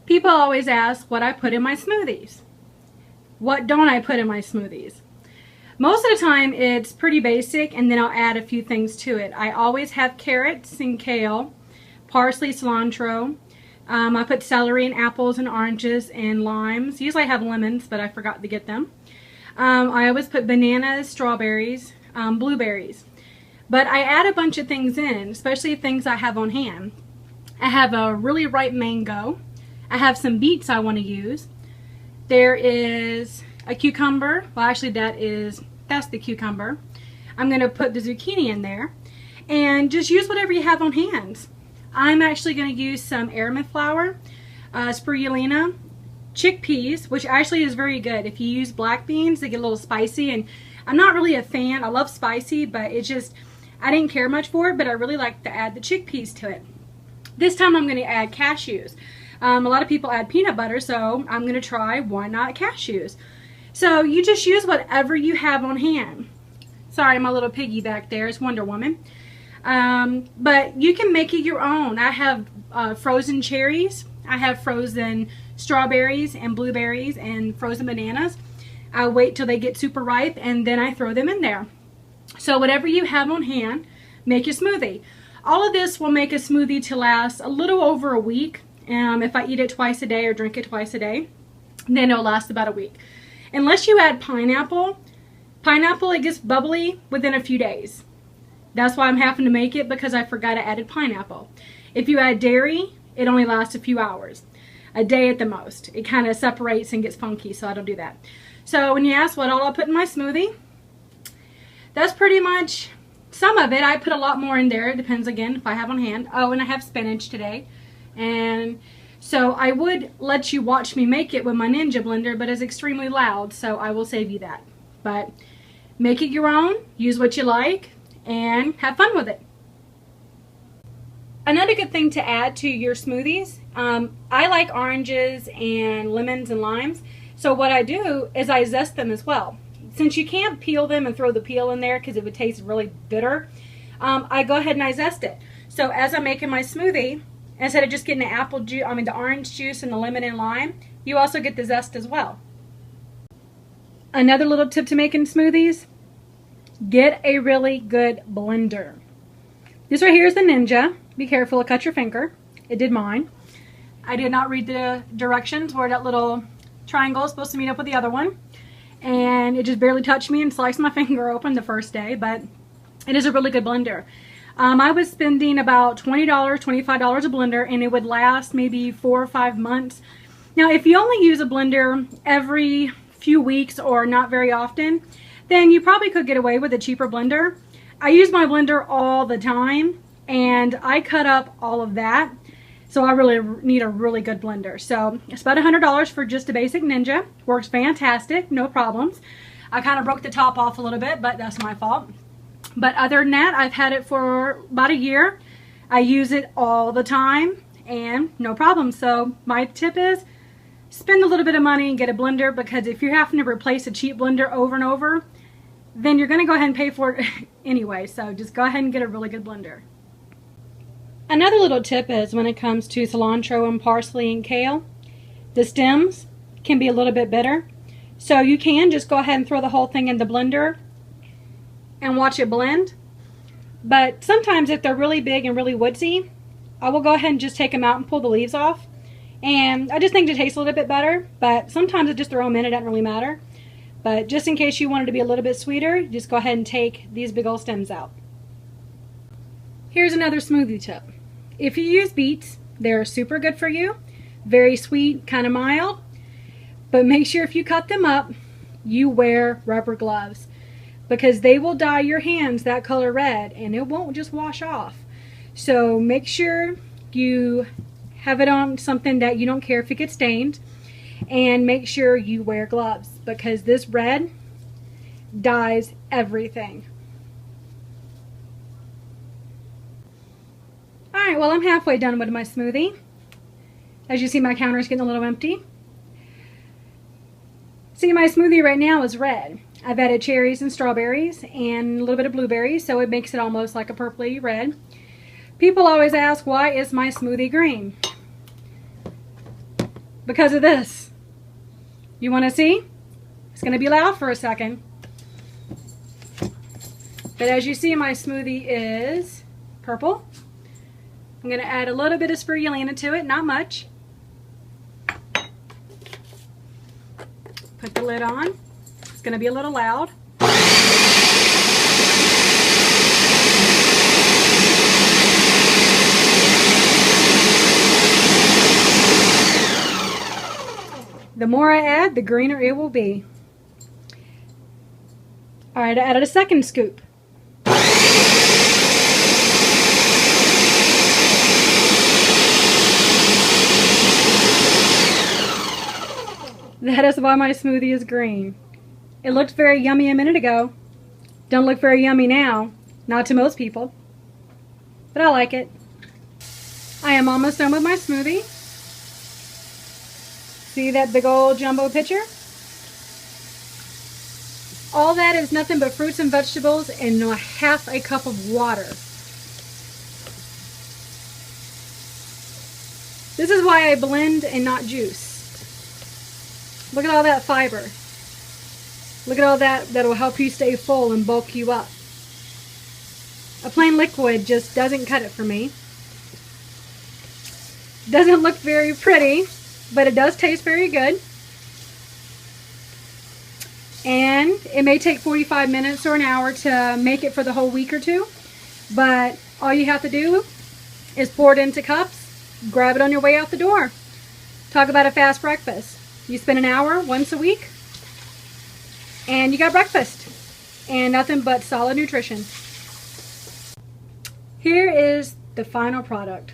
People always ask what I put in my smoothies. What don't I put in my smoothies? Most of the time it's pretty basic, and then I'll add a few things to it. I always have carrots and kale, parsley, cilantro. I put celery and apples and oranges and limes. Usually I have lemons, but I forgot to get them. I always put bananas, strawberries, blueberries. But I add a bunch of things in, especially things I have on hand. I have a really ripe mango. I have some beets I want to use. There is a cucumber. Well, actually that's the cucumber. I'm going to put the zucchini in there. And just use whatever you have on hand. I'm actually going to use some airman flour, spirulina, chickpeas, which actually is very good. If you use black beans, they get a little spicy, and I'm not really a fan. I love spicy, but it's just, I didn't care much for it, but I really like to add the chickpeas to it. This time I'm going to add cashews. A lot of people add peanut butter, so I'm going to try why not cashews. So you just use whatever you have on hand. Sorry, my little piggy back there is Wonder Woman. But you can make it your own. I have frozen cherries. I have frozen strawberries and blueberries and frozen bananas. I wait till they get super ripe and then I throw them in there. So whatever you have on hand, make your smoothie. All of this will make a smoothie to last a little over a week. If I eat it twice a day or drink it twice a day, then it'll last about a week. Unless you add pineapple, it gets bubbly within a few days. That's why I'm having to make it, because I forgot I added pineapple. If you add dairy, it only lasts a few hours. A day at the most. It kind of separates and gets funky, so I don't do that. So when you ask what all I put in my smoothie, that's pretty much some of it. I put a lot more in there. It depends, again, if I have on hand. Oh, and I have spinach today. And so I would let you watch me make it with my Ninja blender, but it's extremely loud, so I will save you that. But make it your own, use what you like, and have fun with it. Another good thing to add to your smoothies, I like oranges and lemons and limes, so what I do is I zest them as well. Since you can't peel them and throw the peel in there because it would taste really bitter, I go ahead and I zest it. So as I'm making my smoothie, instead of just getting the orange juice and the lemon and lime, you also get the zest as well. Another little tip to making smoothies, get a really good blender. This right here is the Ninja. Be careful, cut your finger. It did mine. I did not read the directions where that little triangle is supposed to meet up with the other one. And it just barely touched me and sliced my finger open the first day, but it is a really good blender. I was spending about $20, $25 a blender, and it would last maybe 4 or 5 months. Now, if you only use a blender every few weeks or not very often, then you probably could get away with a cheaper blender. I use my blender all the time, and I cut up all of that, so I really need a really good blender. So it's about $100 for just a basic Ninja. Works fantastic, no problems. I kind of broke the top off a little bit, but that's my fault. But other than that, I've had it for about a year. I use it all the time and no problem. So my tip is spend a little bit of money and get a blender, because if you're having to replace a cheap blender over and over, then you're going to go ahead and pay for it anyway. So just go ahead and get a really good blender. Another little tip is when it comes to cilantro and parsley and kale, the stems can be a little bit bitter. So you can just go ahead and throw the whole thing in the blender and watch it blend. But sometimes if they're really big and really woodsy, I will go ahead and just take them out and pull the leaves off. And I just think it tastes a little bit better, but sometimes I just throw them in, it doesn't really matter. But just in case you want it to be a little bit sweeter, just go ahead and take these big old stems out. Here's another smoothie tip. If you use beets, they're super good for you. Very sweet, kind of mild. But make sure if you cut them up, you wear rubber gloves, because they will dye your hands that color red and it won't just wash off. So make sure you have it on something that you don't care if it gets stained, and make sure you wear gloves, because this red dyes everything. Alright, well, I'm halfway done with my smoothie. As you see, my counter is getting a little empty. See, my smoothie right now is red. I've added cherries and strawberries and a little bit of blueberries, so it makes it almost like a purpley red. People always ask, why is my smoothie green? because of this. You want to see? It's going to be loud for a second. But as you see, my smoothie is purple. I'm going to add a little bit of spirulina to it, not much. Put the lid on. It's going to be a little loud. The more I add, the greener it will be. Alright, I added a second scoop. That is why my smoothie is green. It looked very yummy a minute ago. Don't look very yummy now. Not to most people. But I like it. I am almost done with my smoothie. See that big old jumbo pitcher? All that is nothing but fruits and vegetables and half a cup of water. This is why I blend and not juice. Look at all that fiber. Look at all that will help you stay full and bulk you up. A plain liquid just doesn't cut it for me. Doesn't look very pretty, but it does taste very good. And it may take 45 minutes or an hour to make it for the whole week or two. But all you have to do is pour it into cups, grab it on your way out the door. Talk about a fast breakfast. You spend an hour once a week, and you got breakfast. And nothing but solid nutrition. Here is the final product.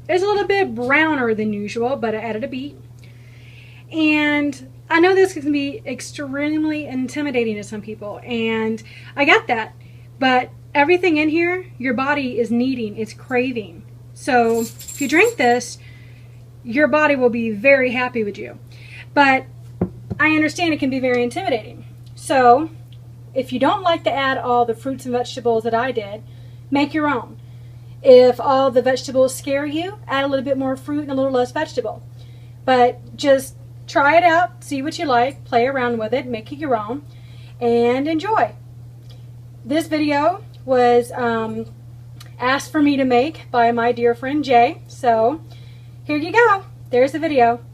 It's a little bit browner than usual, but I added a beet. And I know this can be extremely intimidating to some people, and I get that. But everything in here, your body is needing, it's craving. So if you drink this, your body will be very happy with you. But I understand it can be very intimidating. So if you don't like to add all the fruits and vegetables that I did, make your own. If all the vegetables scare you, add a little bit more fruit and a little less vegetable. But just try it out, see what you like, play around with it, make it your own, and enjoy. This video was asked for me to make by my dear friend Jay, so here you go. There's the video.